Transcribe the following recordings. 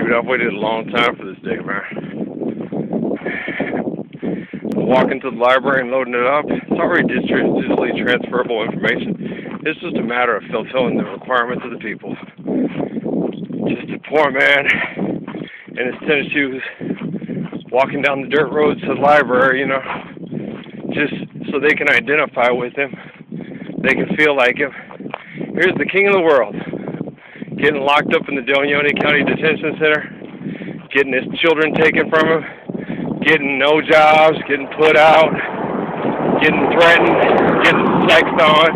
Dude, I've waited a long time for this day, man. Walking to the library and loading it up, it's already digitally transferable information. It's just a matter of fulfilling the requirements of the people. Just a poor man in his tennis shoes, walking down the dirt roads to the library, you know, just so they can identify with him. They can feel like him. Here's the king of the world, getting locked up in the Del Leon County Detention Center, getting his children taken from him, getting no jobs, getting put out, getting threatened, getting sexed on,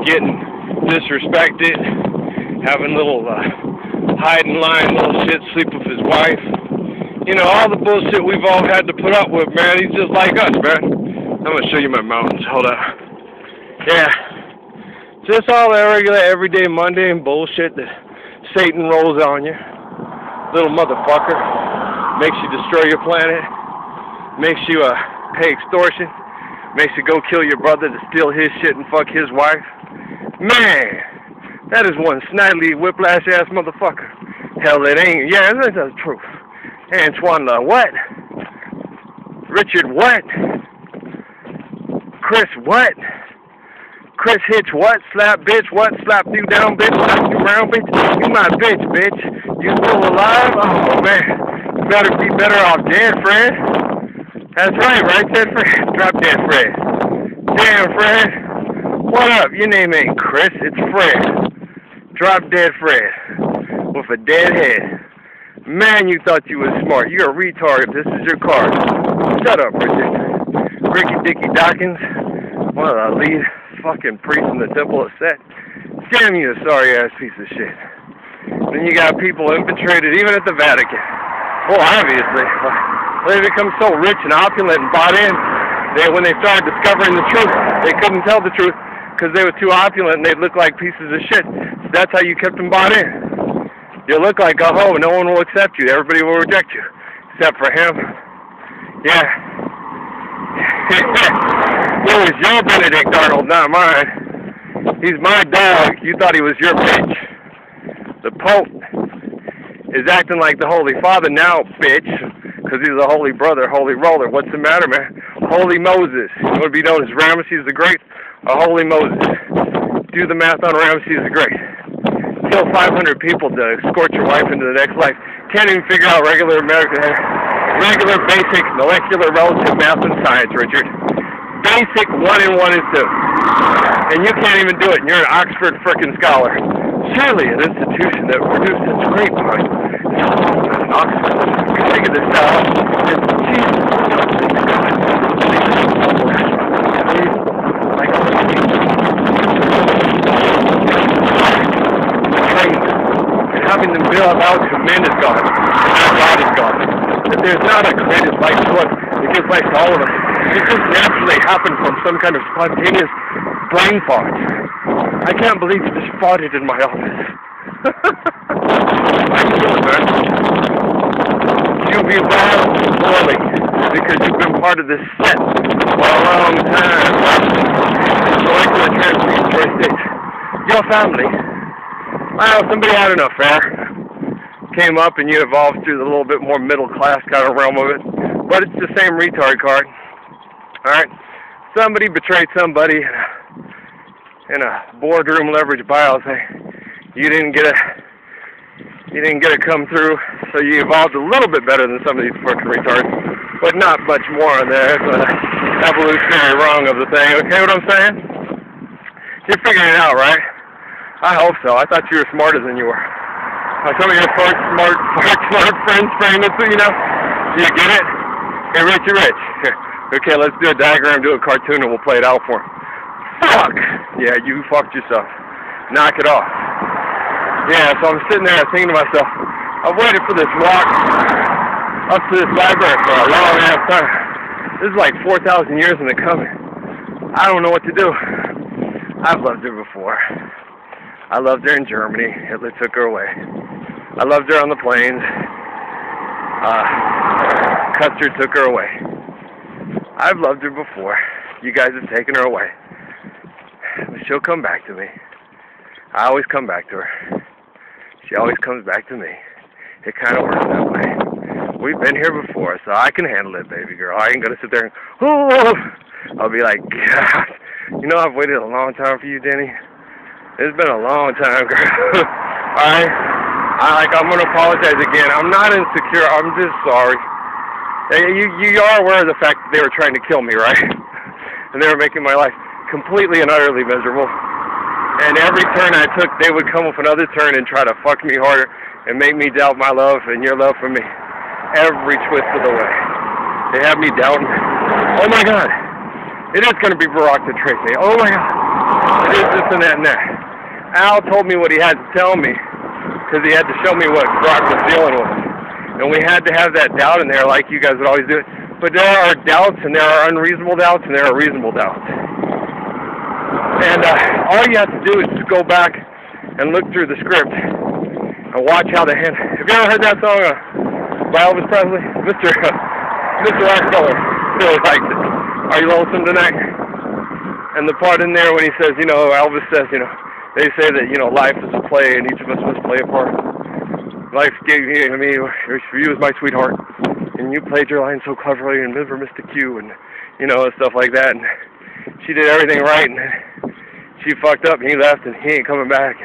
getting disrespected, having little hide and line little shit, sleep with his wife. You know, all the bullshit we've all had to put up with, man. He's just like us, man. I'm going to show you my mountains. Hold up. Yeah. Just all that regular, everyday, mundane bullshit that Satan rolls on you. Little motherfucker. Makes you destroy your planet. Makes you pay extortion. Makes you go kill your brother to steal his shit and fuck his wife. Man, that is one snidely whiplash-ass motherfucker. Hell, it ain't. Yeah, that's the truth. Antoine what? Richard what? Chris what? Chris Hitch what? Slap bitch what? Slap you down bitch? Slap you around bitch? You my bitch. You still alive? Oh man, you better be better off dead, Fred. That's right there, Fred. Drop dead, Fred. Damn, Fred. What up? Your name ain't Chris, it's Fred. Drop dead, Fred. With a dead head. Man, you thought you was smart. You're a retard if this is your card. Shut up, Richard. Ricky Dicky Dawkins, one of the lead fucking priests in the Temple of Set. Damn you, a sorry-ass piece of shit. Then you got people infiltrated even at the Vatican. Well, obviously. They become so rich and opulent and bought in. When they started discovering the truth, they couldn't tell the truth because they were too opulent and they looked like pieces of shit. So that's how you kept them bought in. You look like a hoe, no one will accept you. Everybody will reject you. Except for him. Yeah. It was your Benedict Arnold, not mine. He's my dog. You thought he was your bitch. The Pope is acting like the Holy Father now, bitch. Because he's a holy brother, holy roller. What's the matter, man? Holy Moses. You want to be known as Ramesses the Great? A holy Moses. Do the math on Ramesses the Great. Kill 500 people to escort your wife into the next life. Can't even figure out regular basic molecular relative math and science, Richard. Basic 1 and 1 is 2. And you can't even do it, and you're an Oxford frickin' scholar. Surely an institution that produced such great minds. An Oxford. Figure this out. Having them build out to men is God, and God is God. That there's not a creative life source that gives life to all of us. It just naturally happened from some kind of spontaneous brain fart. I can't believe you just farted in my office. I'm sure, man. You've evolved slowly because you've been part of this set for a long time. Molecular transfer state. Your family. Well, somebody had an affair, came up, and you evolved through the little bit more middle-class kind of realm of it. But it's the same retard card. All right? Somebody betrayed somebody in a boardroom leverage buyout. You didn't get to come through, so you evolved a little bit better than some of these fucking retards, but not much more on there. It's an evolutionary wrong of the thing. Okay, what I'm saying? You're figuring it out, right? I hope so. I thought you were smarter than you were. Some of your smart friends frame it, you know. Do you get it? Hey, Rich. Okay, let's do a diagram, do a cartoon, and we'll play it out for him. Fuck! Yeah, you fucked yourself. Knock it off. Yeah, so I'm sitting there thinking to myself, I've waited for this walk up to this library for a long ass time. This is like 4,000 years in the coming. I don't know what to do. I've loved her before. I loved her in Germany. Hitler took her away. I loved her on the plains. Custer took her away. I've loved her before. You guys have taken her away. But she'll come back to me. I always come back to her. She always comes back to me. it kind of works that way. We've been here before, so I can handle it, baby girl. I ain't gonna sit there and, oh, I'll be like, God, you know I've waited a long time for you, Denny. It's been a long time, girl. Alright? I'm gonna apologize again. I'm not insecure, I'm just sorry. You are aware of the fact that they were trying to kill me, right? And they were making my life completely and utterly miserable. And every turn I took, they would come with another turn and try to fuck me harder and make me doubt my love and your love for me. Every twist of the way. They have me doubting. Oh my God. It is going to be Barack the Tracy. Oh my God. It is this and that and that. Al told me what he had to tell me because he had to show me what Barack was dealing with. And we had to have that doubt in there like you guys would always do it. But there are doubts and there are unreasonable doubts and there are reasonable doubts. And all you have to do is just go back and look through the script and watch how the hand. Have you ever heard that song by Elvis Presley? Mr. Rockefeller really liked it. Are you lonesome tonight? And the part in there when he says, you know, Elvis says, you know, they say that, you know, life is a play and each of us must play a part. Life gave you to me, for you as my sweetheart, and you played your line so cleverly and never missed a cue and, you know, stuff like that. And she did everything right and she fucked up and he left and he ain't coming back.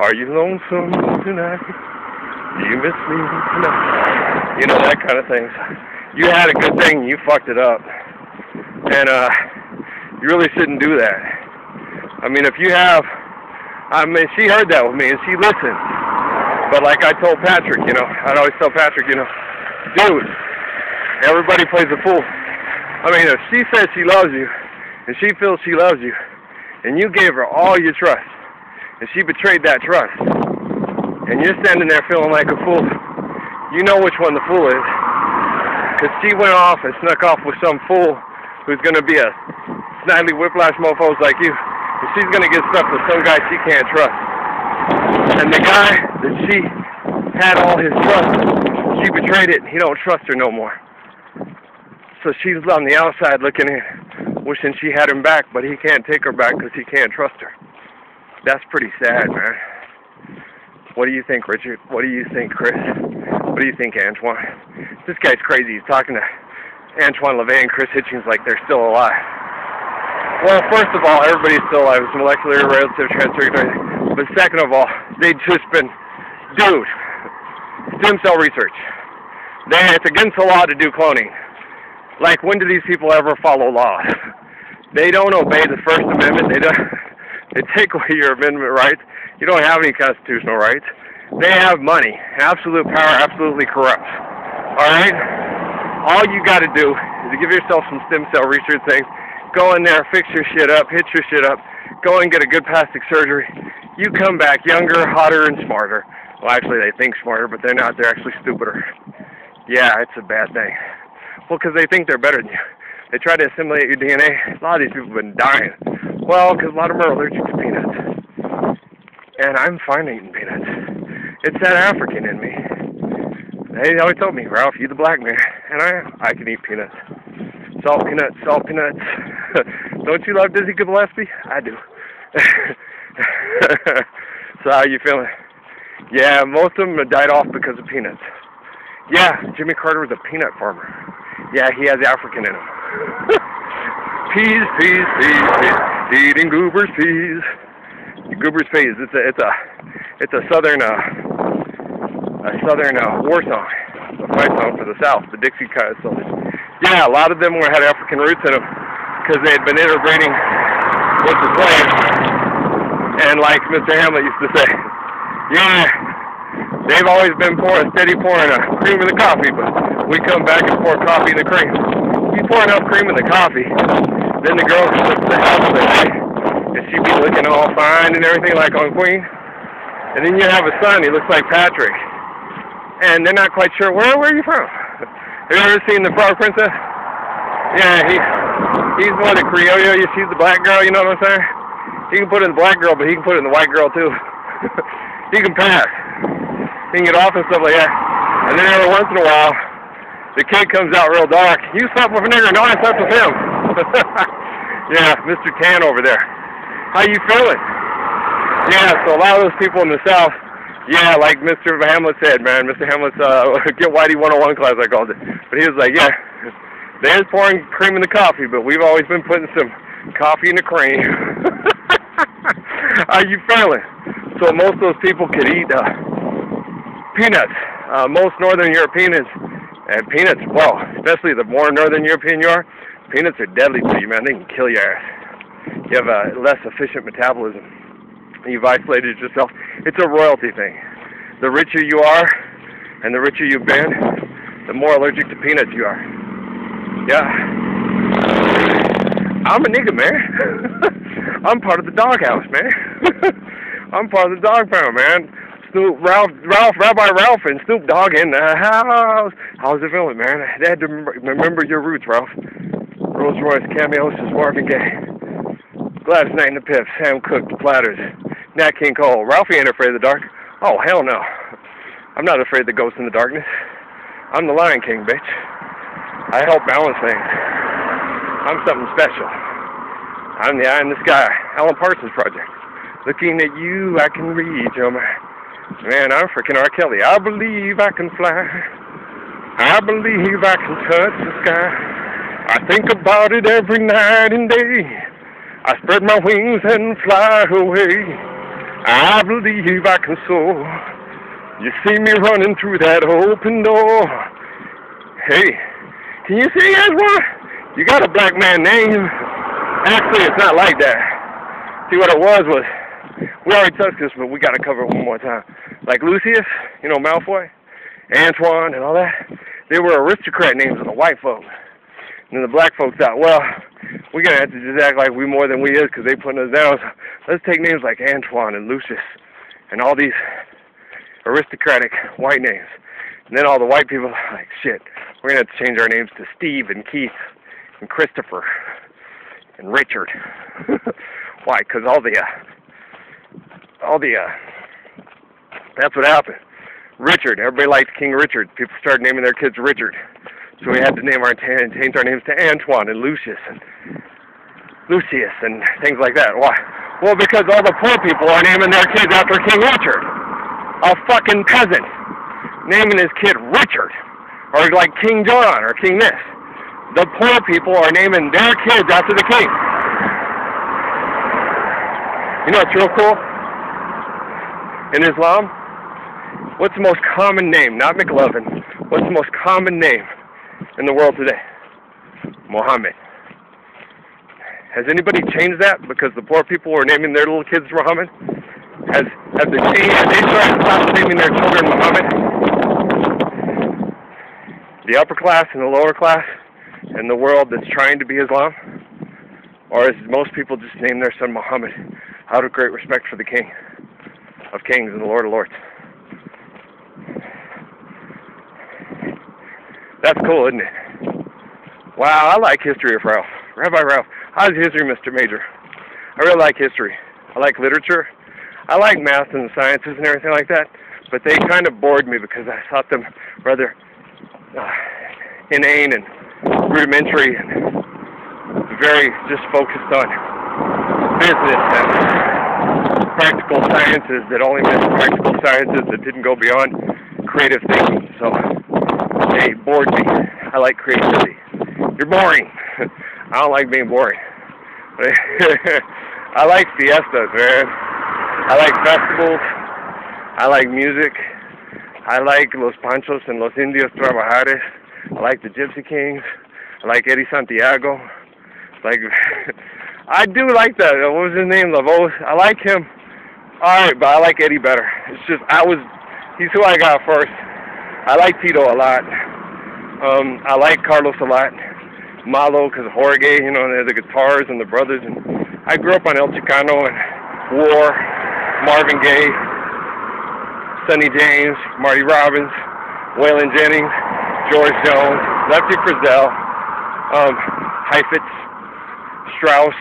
Are you lonesome tonight? Do you miss me tonight? You know, that kind of thing. You had a good thing and you fucked it up. And you really shouldn't do that. I mean, if you have, I mean, she heard that with me and she listened. But like I told Patrick, you know, I'd always tell Patrick, you know, dude, everybody plays a fool. I mean, if she says she loves you and she feels she loves you and you gave her all your trust and she betrayed that trust and you're standing there feeling like a fool, you know which one the fool is. Because she went off and snuck off with some fool who's going to be a snidely whiplash mofos like you. And she's going to get stuck with some guy she can't trust. And the guy that she had all his trust, she betrayed it and he don't trust her no more. So she's on the outside looking in, wishing she had him back, but he can't take her back because he can't trust her. That's pretty sad, man. What do you think, Richard? What do you think, Chris? What do you think, Antoine? This guy's crazy. He's talking to Antoine LaVey and Chris Hitchens like they're still alive. Well, first of all, everybody's still alive. It's molecular, relative, transcirculatory. But second of all, they've just been, dude, stem cell research. It's against the law to do cloning. Like, when do these people ever follow laws? They don't obey the First Amendment. They take away your amendment rights. You don't have any constitutional rights. They have money, absolute power, absolutely corrupt. All right? All you got to do is to give yourself some stem cell research things. Go in there, fix your shit up, hit your shit up. Go and get a good plastic surgery. You come back younger, hotter, and smarter. Well, actually, they think smarter, but they're not. They're actually stupider. Yeah, it's a bad thing. Well, because they think they're better than you. They try to assimilate your DNA. A lot of these people have been dying. Well, because a lot of them are allergic to peanuts. And I'm fine eating peanuts. It's that African in me. They always told me, Ralph, you the black man. And I can eat peanuts. Salt peanuts, salt peanuts. Don't you love Dizzy Gillespie? I do. So how you feeling? Yeah, most of them have died off because of peanuts. Yeah, Jimmy Carter was a peanut farmer. Yeah, he has African in him. Peas, peas, peas, peas. Eating Goober's peas. Goober's peas. It's a southern war song, a fight song for the South, the Dixie kind of soldiers. Yeah, a lot of them had African roots in them because they had been interbreeding with the slaves. And like Mr. Hamlet used to say, yeah, they've always been steady pouring cream in the coffee, but we come back and pour coffee in the cream. You pour enough cream in the coffee, then the girl comes up to the house that day, and she be looking all fine and everything like on Queen. And then you have a son, he looks like Patrick. And they're not quite sure, where are you from? Have you ever seen The Frog Princess? Yeah, he's one of the Criollo. She's the black girl, you know what I'm saying? He can put it in the black girl, but he can put it in the white girl too. He can pass. He can get off and stuff like that. And then every once in a while, the kid comes out real dark. You slept with a nigger? No, I slept with him. Yeah, Mr. Tan over there. How you feeling? Yeah, so a lot of those people in the South, Yeah, like Mr. Hamlet said, man. Mr. Hamlet's Get Whitey 101 class, I called it. But he was like, yeah, they're pouring cream in the coffee, but we've always been putting some coffee in the cream. How you feeling? So most of those people could eat peanuts. Most Northern Europeans, and peanuts, well, especially the more Northern European you are, peanuts are deadly to you, man. They can kill your ass. You have a less efficient metabolism. You've isolated yourself. It's a royalty thing. The richer you are, and the richer you've been, the more allergic to peanuts you are. Yeah. I'm a nigga, man. I'm part of the doghouse, man. I'm part of the dog pound, man. Rabbi Ralph and Snoop Dogg in the house. How's it feeling, man? They had to remember your roots, Ralph. Rolls Royce, cameos, Marvin Gaye. Gladys Knight and the Pips, Sam Cooke, the Platters, Nat King Cole. Ralphie ain't afraid of the dark. Oh, hell no. I'm not afraid of the ghosts in the darkness. I'm the Lion King, bitch. I help balance things. I'm something special. I'm the eye in the sky. Alan Parsons Project. Looking at you, I can read your mind. Man, I'm freaking R. Kelly. I believe I can fly. I believe I can touch the sky. I think about it every night and day. I spread my wings and fly away. I believe I can soar. You see me running through that open door. Hey, can you see Antoine? You got a black man name. Actually, it's not like that. See, what it was, we already touched this, but we got to cover it one more time. Like Lucius, you know, Malfoy, Antoine, and all that, they were aristocrat names of the white folks. And then the black folks thought, well, we're going to have to just act like we more than we is because they putting us down. So let's take names like Antoine and Lucius and all these aristocratic white names. And then all the white people are like, shit, we're going to have to change our names to Steve and Keith and Christopher and Richard. Why? Because that's what happened. Richard, everybody liked King Richard. People started naming their kids Richard. So we had to change our names to Antoine and Lucius and things like that. Why? Well, because all the poor people are naming their kids after King Richard. A fucking peasant naming his kid Richard. Or like King John or King this. The poor people are naming their kids after the king. You know what's real cool? In Islam, what's the most common name? Not McLovin. What's the most common name in the world today? Muhammad. Has anybody changed that because the poor people are naming their little kids Muhammad? Have they started to stop naming their children Muhammad? The upper class and the lower class in the world that's trying to be Islam? Or is most people just name their son Muhammad out of great respect for the King of Kings and the Lord of Lords? That's cool, isn't it? Wow, I like history of Ralph. Rabbi Ralph. How's history, Mr. Major? I really like history. I like literature. I like math and sciences and everything like that, but they kind of bored me because I thought them rather inane and rudimentary and very just focused on business and practical sciences that only meant practical sciences that didn't go beyond creative thinking. So they bored me. I like creativity. You're boring. I don't like being boring. I like fiestas, man. I like festivals. I like music. I like Los Panchos and Los Indios Trabajadores. I like the Gypsy Kings. I like Eddie Santiago. Like, I do like that. What was his name? Lavos. I like him. Alright, but I like Eddie better. It's just, he's who I got first. I like Tito a lot. I like Carlos a lot. Malo, because Jorge, you know, the guitars and the brothers. And I grew up on El Chicano and War, Marvin Gaye, Sonny James, Marty Robbins, Waylon Jennings, George Jones, Lefty Frizzell, Heifetz, Strauss,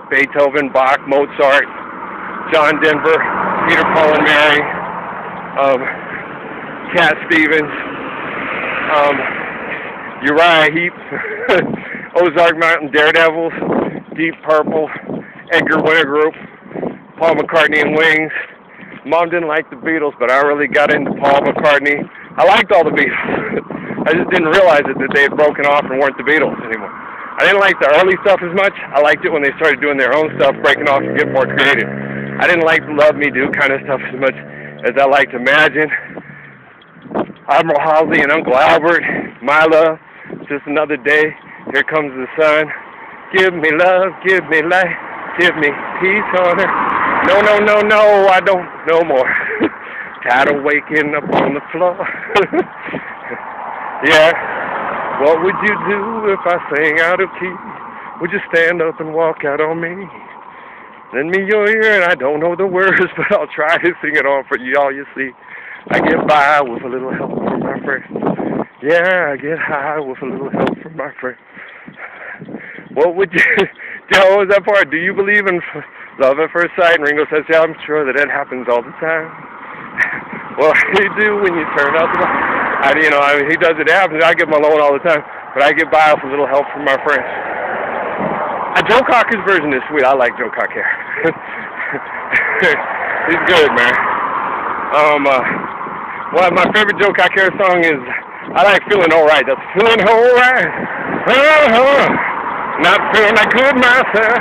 Beethoven, Bach, Mozart, John Denver, Peter, Paul and Mary, Cat Stevens, Uriah Heep, Ozark Mountain Daredevils, Deep Purple, Edgar Winter Group, Paul McCartney and Wings, Mom didn't like the Beatles, but I really got into Paul McCartney. I liked all the Beatles. I just didn't realize it that they had broken off and weren't the Beatles anymore. I didn't like the early stuff as much. I liked it when they started doing their own stuff, breaking off and getting more creative. I didn't like the Love Me Do kind of stuff as much as I liked Imagine, Admiral Halsey and Uncle Albert, My Love, Just Another Day, Here Comes the Sun, Give Me Love, Give Me Life, Give Me Peace on Earth. No, no, no, no, I don't know more. Tired of waking up on the floor. Yeah, what would you do if I sang out of key? Would you stand up and walk out on me? Lend me your ear, and I don't know the words, but I'll try to sing it on for y'all. You see, I get by with a little help from my friends. Yeah, I get high with a little help from my friends. What would you, Joe, is that part? Do you believe in love at first sight? And Ringo says, yeah, I'm sure that happens all the time. Well, you do when you turn out the light. He does it happens. I get my loan all the time, but I get by with a little help from my friends. Joe Cocker's version is sweet. I like Joe Cocker. He's good, man. Well, my favorite Joe Cocker song is I like Feeling Alright. That's Feeling Alright. Not feeling like good myself.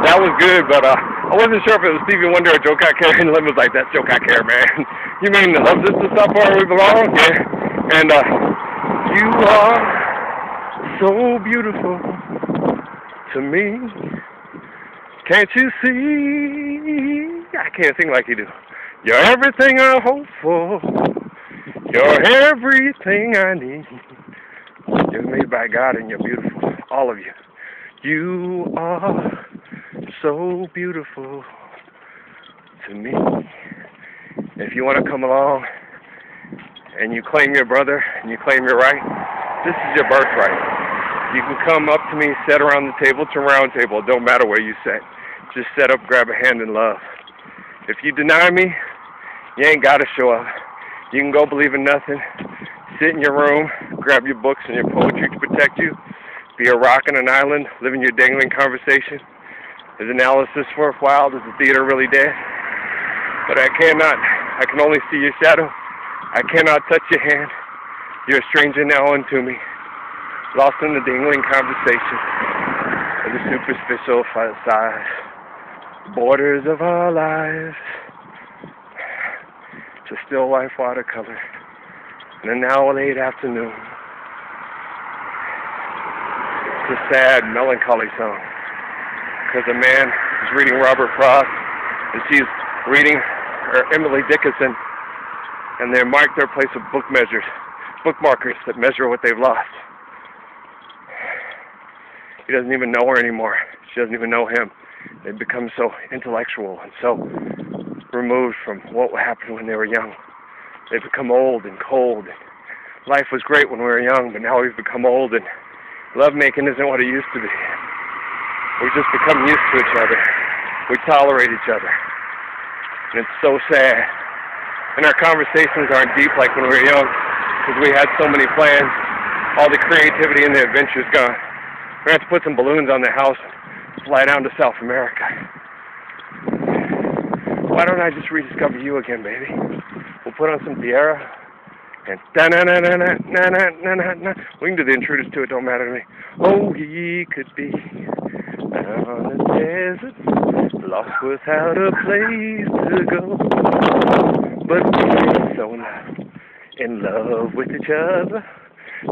That was good, but I wasn't sure if it was Stevie Wonder or Joe Cocker, and Lynn was like, that's Joe Cocker, man. You mean the love this is stuff where we belong? Yeah. And you are so beautiful to me. Can't you see? I can't sing like you do. You're everything I hope for. You're everything I need. You're made by God and you're beautiful. All of you. You are so beautiful to me. If you want to come along and you claim your brother and you claim your right, this is your birthright. You can come up to me, sit around the table. It's a round table. It don't matter where you sit. Just set up, grab a hand, and love. If you deny me, you ain't got to show up. You can go believe in nothing. Sit in your room, grab your books and your poetry to protect you. Be a rock on an island, living your dangling conversation. Is analysis worthwhile? Is the theater really dead? But I cannot. I can only see your shadow. I cannot touch your hand. You're a stranger now unto me. Lost in the dangling conversation of the superficial side. Borders of our lives. To still life watercolor. In a now late afternoon. It's a sad, melancholy song. Because a man is reading Robert Frost, and she's reading Emily Dickinson, and they mark their place of bookmarkers that measure what they've lost. He doesn't even know her anymore. She doesn't even know him. They've become so intellectual and so removed from what happened when they were young. They've become old and cold. Life was great when we were young, but now we've become old, and lovemaking isn't what it used to be. We've just become used to each other. We tolerate each other. And it's so sad. And our conversations aren't deep like when we were young, because we had so many plans. All the creativity and the adventure's gone. We're going to have to put some balloons on the house and fly down to South America. Why don't I just rediscover you again, baby? We'll put on some Tierra and da-na-na-na-na-na-na-na-na. We can do the Intruders too, it don't matter to me. Oh, he could be on the desert, lost without a place to go. But we were so in love with each other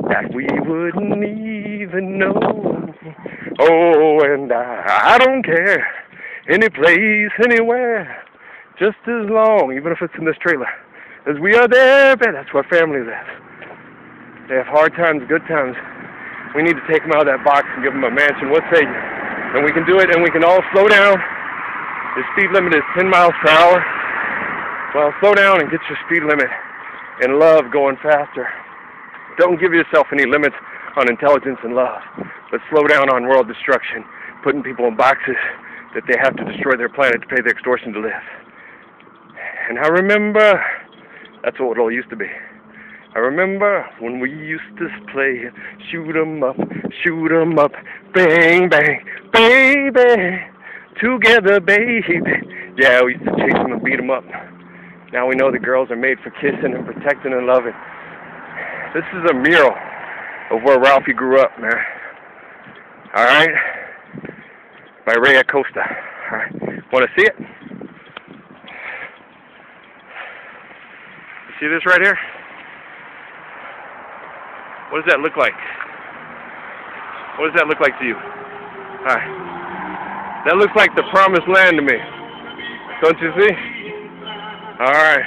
that we wouldn't even know. Oh, and I don't care, any place, anywhere, just as long, even if it's in this trailer, as we are there, man, that's where family lives. They have hard times, good times. We need to take them out of that box and give them a mansion. What say you? And we can do it, and we can all slow down. The speed limit is 10 miles per hour. Well, slow down and get your speed limit and love going faster. Don't give yourself any limits on intelligence and love, but slow down on world destruction, putting people in boxes that they have to destroy their planet to pay their extortion to live. And I remember, that's what it all used to be. I remember when we used to play shoot 'em up, bang, bang, baby, together, baby. Yeah, we used to chase 'em and beat 'em up. Now we know the girls are made for kissing and protecting and loving. This is a mural of where Ralphie grew up, man. Alright? By Ray Acosta. Alright. Want to see it? You see this right here? What does that look like? What does that look like to you? Alright. That looks like the promised land to me. Don't you see? Alright.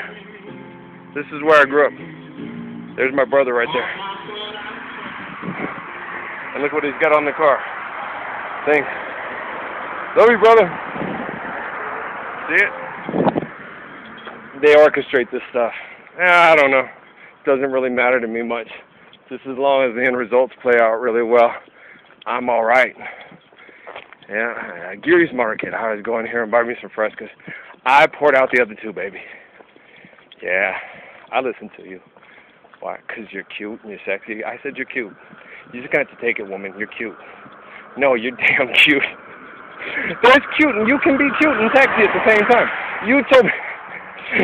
This is where I grew up. There's my brother right there. And look what he's got on the car. Thanks. Love you, brother. See it? They orchestrate this stuff. I don't know. It doesn't really matter to me much. Just as long as the end results play out really well, I'm alright. Yeah, Geary's Market. I was going here and buy me some frescas. I poured out the other two, baby. Yeah, I listened to you. Why? Because you're cute and you're sexy. I said you're cute. You just got to take it, woman. You're cute. No, you're damn cute. That's cute, and you can be cute and sexy at the same time. You told me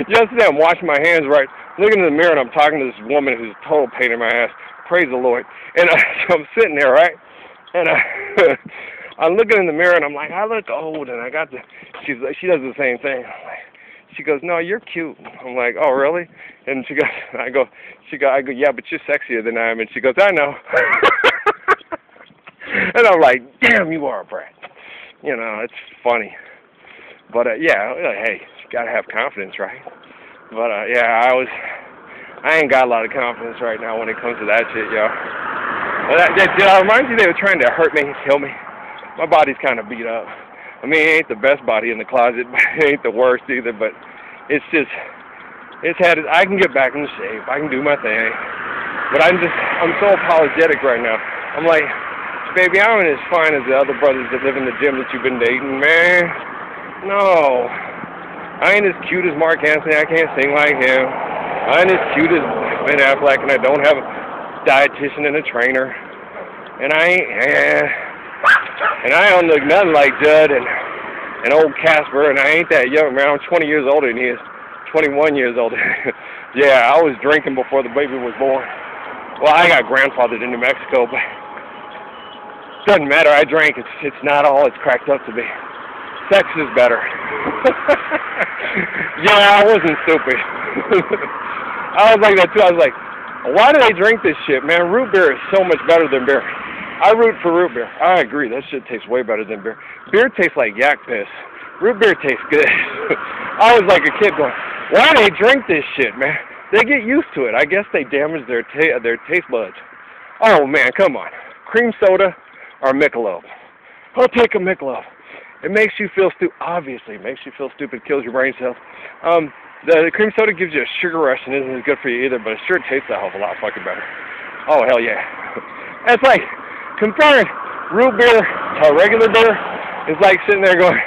yesterday I'm washing my hands, right? Looking in the mirror, and I'm talking to this woman who's a total pain in my ass. Praise the Lord. And so I'm sitting there, right? And I'm looking in the mirror, and I'm like, I look old, and I got the. She does the same thing. I'm like, she goes, no, you're cute. I'm like, oh, really? And she goes, I go, yeah, but you're sexier than I am. And she goes, I know. And I'm like, damn, you are a brat. You know, it's funny. But, yeah, hey, you got to have confidence, right? But, yeah, I ain't got a lot of confidence right now when it comes to that shit, yo. Did I remind you they were trying to hurt me, kill me? My body's kind of beat up. I mean, it ain't the best body in the closet, but it ain't the worst either, but it's just, I can get back in shape. I can do my thing. But I'm so apologetic right now. I'm like, baby, I ain't as fine as the other brothers that live in the gym that you've been dating, man. No. I ain't as cute as Mark Anthony. I can't sing like him. I ain't as cute as Ben Affleck, and I don't have a dietitian and a trainer. And I don't look nothing like Judd and old Casper, and I ain't that young, man. I'm 20 years older than he is. 21 years older. Yeah, I was drinking before the baby was born. Well, I got grandfathered in New Mexico, but doesn't matter. I drank. It's not all it's cracked up to be. Sex is better. Yeah, I wasn't stupid. I was like that too. I was like, why do they drink this shit, man? Root beer is so much better than beer. I root for root beer. I agree. That shit tastes way better than beer. Beer tastes like yak piss. Root beer tastes good. I was like a kid going, why do they drink this shit, man? They get used to it. I guess they damage their taste buds. Oh, man, come on. Cream soda or Michelob? I'll take a Michelob. It makes you feel stupid. Obviously, it makes you feel stupid. Kills your brain cells. The cream soda gives you a sugar rush and isn't as good for you either, but it sure tastes a hell of a lot fucking better. Oh, hell yeah. That's like comparing root beer to regular beer. It's like sitting there going,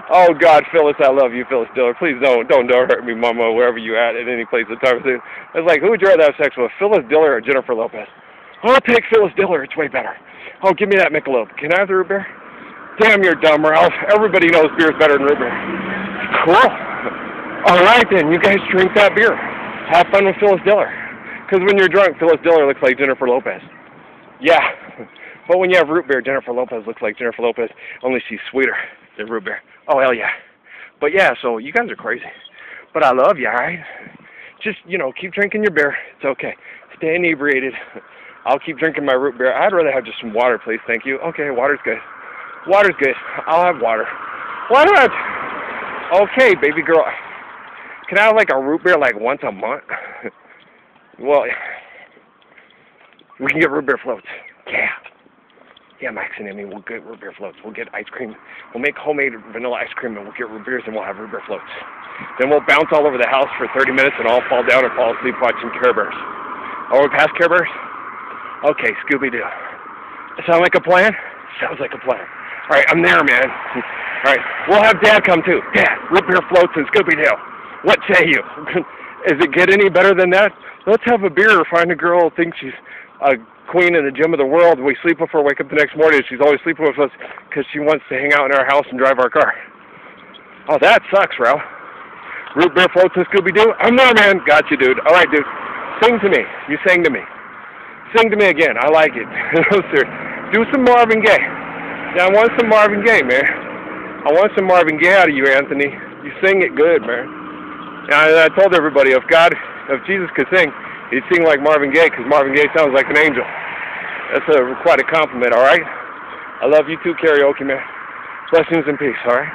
oh, God, Phyllis, I love you, Phyllis Diller. Please don't hurt me, mama, wherever you at any place at time soon. It's like, who would you rather have sex with, Phyllis Diller or Jennifer Lopez? Oh, I'll take Phyllis Diller. It's way better. Oh, give me that Michelob. Can I have the root beer? Damn, you're dumb, Ralph. Everybody knows beer's better than root beer. Cool. All right, then. You guys drink that beer. Have fun with Phyllis Diller. Because when you're drunk, Phyllis Diller looks like Jennifer Lopez. Yeah. But when you have root beer, Jennifer Lopez looks like Jennifer Lopez, only she's sweeter than root beer. Oh, hell yeah. But yeah, so you guys are crazy. But I love you, all right? Just, keep drinking your beer. It's okay. Stay inebriated. I'll keep drinking my root beer. I'd rather have just some water, please. Thank you. Okay, water's good. Water's good. I'll have water. Why do I have... Okay, baby girl. Can I have, a root beer, once a month? Well, we can get root beer floats. Yeah. Yeah, Max and Emmy, we'll get root beer floats. We'll get ice cream. We'll make homemade vanilla ice cream, and we'll get root beers, and we'll have root beer floats. Then we'll bounce all over the house for 30 minutes and all fall down and fall asleep watching Care Bears. Oh, we're past Care Bears? Okay, Scooby-Doo. Sound like a plan? Sounds like a plan. All right, I'm there, man. All right, we'll have Dad come, too. Dad, root beer floats and Scooby-Doo. What say you? Does it get any better than that? Let's have a beer or find a girl who thinks she's a queen in the gym of the world. We sleep with her, wake up the next morning, and she's always sleeping with us because she wants to hang out in our house and drive our car. Oh, that sucks, bro. Root beer floats and Scooby-Doo? I'm there, man. Got you, dude. All right, dude. Sing to me. You sang to me. Sing to me again. I like it. Do some Marvin Gaye. Yeah, I want some Marvin Gaye, man. I want some Marvin Gaye out of you, Anthony. You sing it good, man. And I told everybody, if Jesus could sing, he'd sing like Marvin Gaye, because Marvin Gaye sounds like an angel. That's quite a compliment, all right? I love you too, karaoke, man. Blessings and peace, all right?